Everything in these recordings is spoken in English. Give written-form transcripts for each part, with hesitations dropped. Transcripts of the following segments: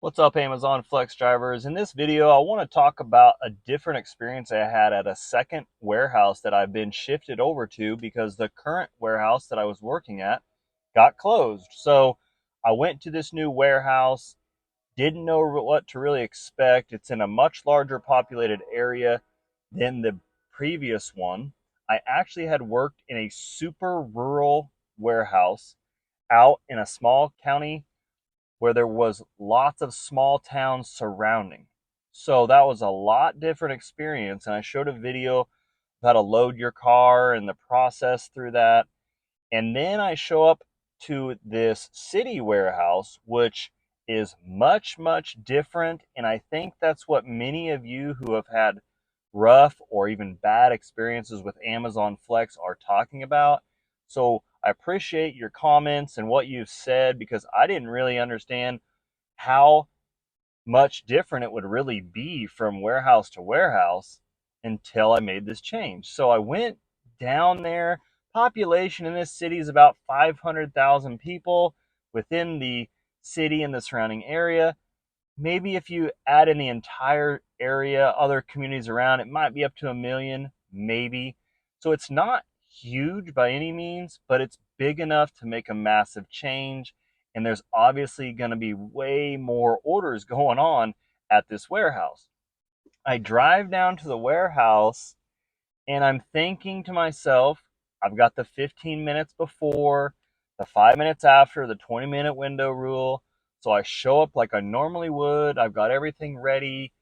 What's up, Amazon Flex drivers? In this video, I want to talk about a different experience I had at a second warehouse that I've been shifted over to because the current warehouse that I was working at got closed. So I went to this new warehouse, didn't know what to really expect. It's in a much larger populated area than the previous one. I actually had worked in a super rural warehouse out in a small county where there was lots of small towns surrounding. So that was a lot different experience. And I showed a video of how to load your car and the process through that. And then I show up to this city warehouse, which is much, much different. And I think that's what many of you who have had rough or even bad experiences with Amazon Flex are talking about. So I appreciate your comments and what you've said because I didn't really understand how much different it would really be from warehouse to warehouse until I made this change. So I went down there. Population in this city is about 500,000 people within the city and the surrounding area. Maybe if you add in the entire area, other communities around, it might be up to 1 million, maybe. So it's not huge by any means, but it's big enough to make a massive change. And there's obviously going to be way more orders going on at this warehouse. I drive down to the warehouse and I'm thinking to myself, I've got the 15 minutes before, the 5 minutes after, the 20-minute window rule. So I show up like I normally would. I've got everything ready,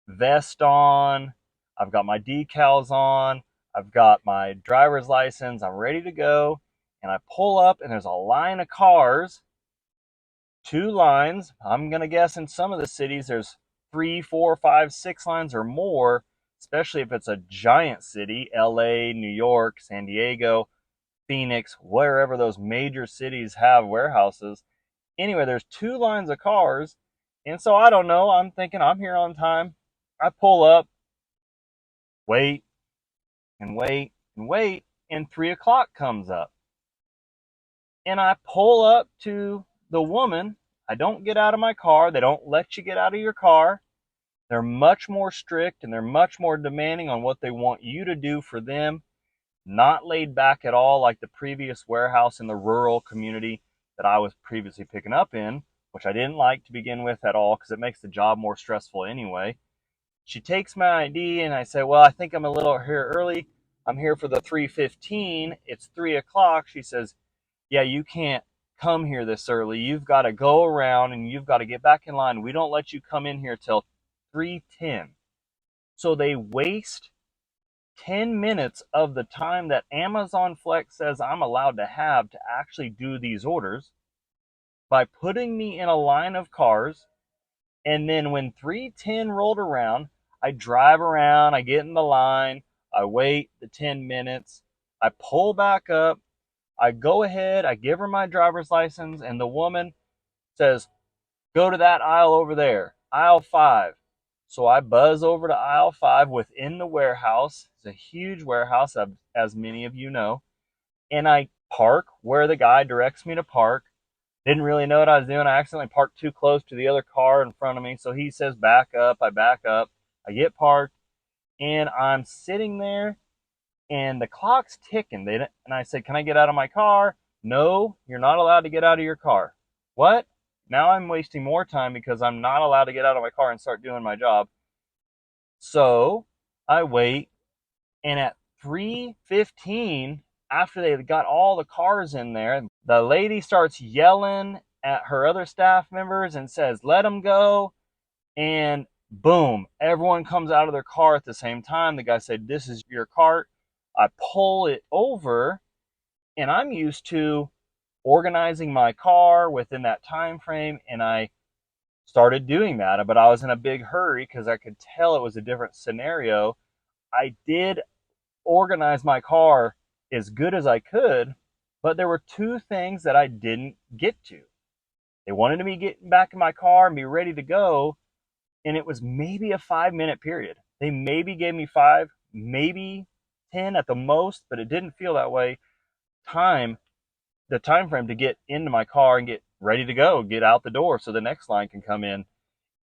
vest on, I've got my decals on, I've got my driver's license, I'm ready to go. And I pull up and there's a line of cars, two lines. I'm going to guess in some of the cities there's 3, 4, 5, 6 lines or more, especially if it's a giant city, LA, New York, San Diego, Phoenix, wherever those major cities have warehouses. Anyway, there's two lines of cars. And so I don't know. I'm thinking I'm here on time. I pull up, wait and wait and wait, and 3 o'clock comes up. And I pull up to the woman. I don't get out of my car. They don't let you get out of your car. They're much more strict and they're much more demanding on what they want you to do for them. Not laid back at all like the previous warehouse in the rural community that I was previously picking up in, which I didn't like to begin with at all because it makes the job more stressful anyway. She takes my ID and I say, well, I think I'm a little here early. I'm here for the 3:15. It's 3 o'clock. She says, yeah, you can't come here this early. You've got to go around and you've got to get back in line. We don't let you come in here till 3:10. So they waste 10 minutes of the time that Amazon Flex says I'm allowed to have to actually do these orders by putting me in a line of cars. And then when 3:10 rolled around, I drive around, I get in the line, I wait the 10 minutes, I pull back up, I go ahead, I give her my driver's license, and the woman says, go to that aisle over there, aisle 5. So I buzz over to aisle 5 within the warehouse. It's a huge warehouse, as many of you know. And I park where the guy directs me to park. Didn't really know what I was doing. I accidentally parked too close to the other car in front of me. So he says, back up. I back up. I get parked. And I'm sitting there and the clock's ticking. And I said, can I get out of my car? No, you're not allowed to get out of your car. What? Now I'm wasting more time because I'm not allowed to get out of my car and start doing my job. So I wait, and at 3:15, after they got all the cars in there, the lady starts yelling at her other staff members and says, let them go. And boom, everyone comes out of their car at the same time. The guy said, this is your cart. I pull it over, and I'm used to organizing my car within that time frame, and I started doing that, but I was in a big hurry because I could tell it was a different scenario. I did organize my car as good as I could, but there were two things that I didn't get to. They wanted me getting back in my car and be ready to go, and it was maybe a 5 minute period. They maybe gave me 5, maybe 10 at the most, but it didn't feel that way. The time frame to get into my car and get ready to go, get out the door so the next line can come in.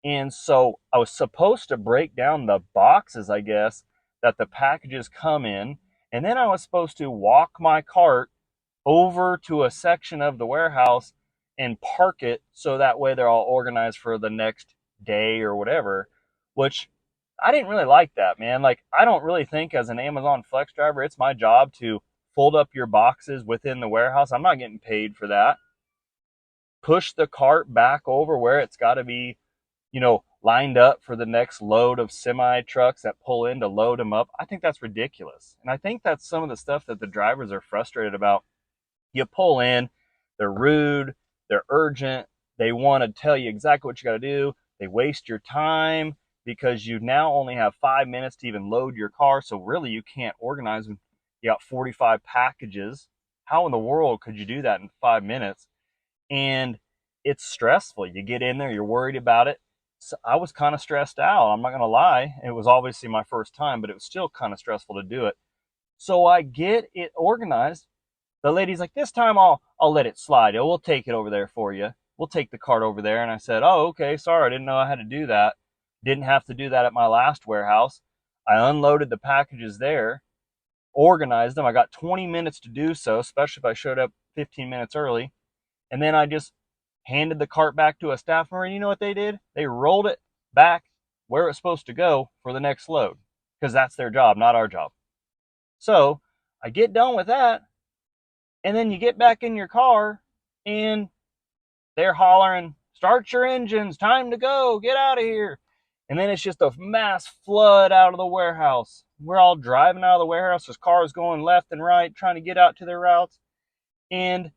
And so I was supposed to break down the boxes, I guess, that the packages come in. And then I was supposed to walk my cart over to a section of the warehouse and park it so that way they're all organized for the next day or whatever, which I didn't really like that, man. Like, I don't really think as an Amazon Flex driver, it's my job to fold up your boxes within the warehouse. I'm not getting paid for that. Push the cart back over where it's got to be, lined up for the next load of semi trucks that pull in to load them up. I think that's ridiculous. And I think that's some of the stuff that the drivers are frustrated about. You pull in, they're rude, they're urgent, they want to tell you exactly what you got to do. They waste your time because you now only have 5 minutes to even load your car. So really, you can't organize when you got 45 packages. How in the world could you do that in 5 minutes? And it's stressful. You get in there, you're worried about it. So I was kind of stressed out. I'm not going to lie. It was obviously my first time, but it was still kind of stressful to do it. So I get it organized. The lady's like, this time I'll let it slide. We'll take it over there for you. We'll take the cart over there. And I said, oh, okay, sorry, I didn't know I had to do that. Didn't have to do that at my last warehouse. I unloaded the packages there, organized them. I got 20 minutes to do so, especially if I showed up 15 minutes early. And then I just handed the cart back to a staff member. And you know what they did? They rolled it back where it's supposed to go for the next load, because that's their job, not our job. So I get done with that. And then you get back in your car and they're hollering, start your engines, time to go, get out of here. And then it's just a mass flood out of the warehouse. We're all driving out of the warehouse. There's cars going left and right, trying to get out to their routes. And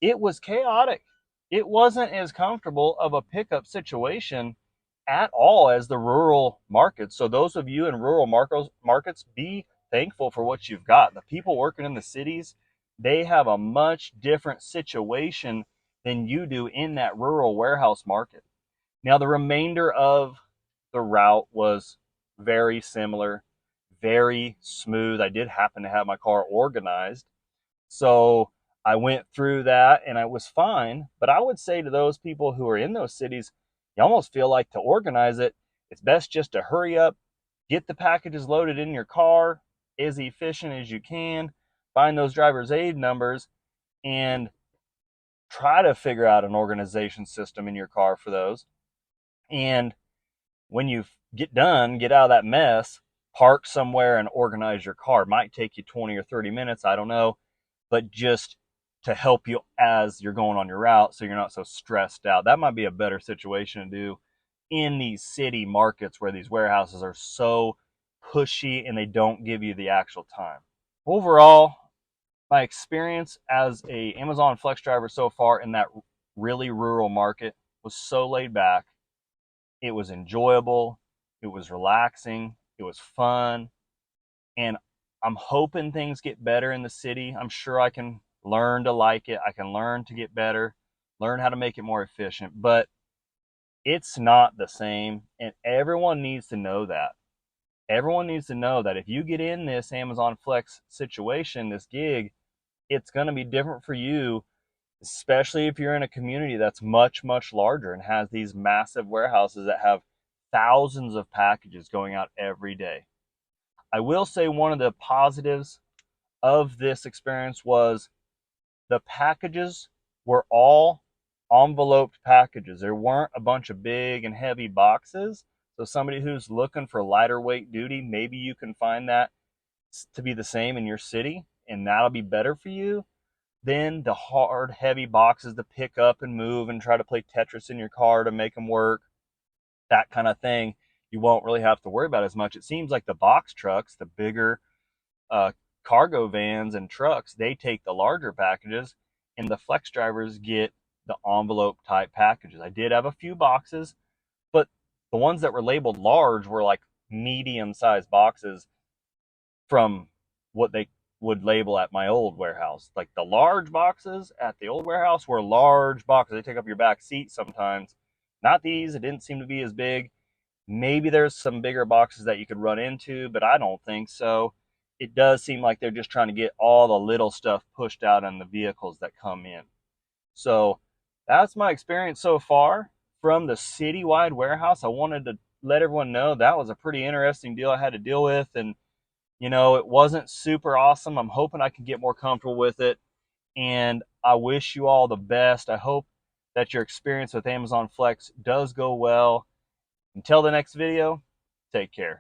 it was chaotic. It wasn't as comfortable of a pickup situation at all as the rural markets. So those of you in rural markets, be thankful for what you've got. The people working in the cities, they have a much different situation than you do in that rural warehouse market. Now, the remainder of the route was very similar, very smooth. I did happen to have my car organized. So I went through that and I was fine. But I would say to those people who are in those cities, you almost feel like to organize it, it's best just to hurry up, get the packages loaded in your car as efficient as you can, find those driver's aid numbers, and try to figure out an organization system in your car for those. And when you get done, get out of that mess, park somewhere and organize your car. It might take you 20 or 30 minutes, I don't know, but just to help you as you're going on your route so you're not so stressed out. That might be a better situation to do in these city markets where these warehouses are so pushy and they don't give you the actual time. Overall, my experience as a Amazon Flex driver so far in that really rural market was so laid back. It was enjoyable. It was relaxing. It was fun. And I'm hoping things get better in the city. I'm sure I can learn to like it. I can learn to get better, learn how to make it more efficient. But it's not the same. And everyone needs to know that. Everyone needs to know that if you get in this Amazon Flex situation, this gig, it's going to be different for you, especially if you're in a community that's much, much larger and has these massive warehouses that have thousands of packages going out every day. I will say one of the positives of this experience was the packages were all enveloped packages. There weren't a bunch of big and heavy boxes. So somebody who's looking for lighter weight duty, maybe you can find that to be the same in your city, and that'll be better for you than the hard, heavy boxes to pick up and move and try to play Tetris in your car to make them work. That kind of thing you won't really have to worry about as much. It seems like the box trucks, the bigger uh, cargo vans and trucks, they take the larger packages, and the flex drivers get the envelope type packages. I did have a few boxes, but the ones that were labeled large were like medium sized boxes from what they would label at my old warehouse. Like the large boxes at the old warehouse were large boxes. They take up your back seat sometimes. Not these, it didn't seem to be as big. Maybe there's some bigger boxes that you could run into, but I don't think so. It does seem like they're just trying to get all the little stuff pushed out on the vehicles that come in. So that's my experience so far. from the citywide warehouse. I wanted to let everyone know that was a pretty interesting deal I had to deal with. And, it wasn't super awesome. I'm hoping I can get more comfortable with it. And I wish you all the best. I hope that your experience with Amazon Flex does go well. Until the next video, take care.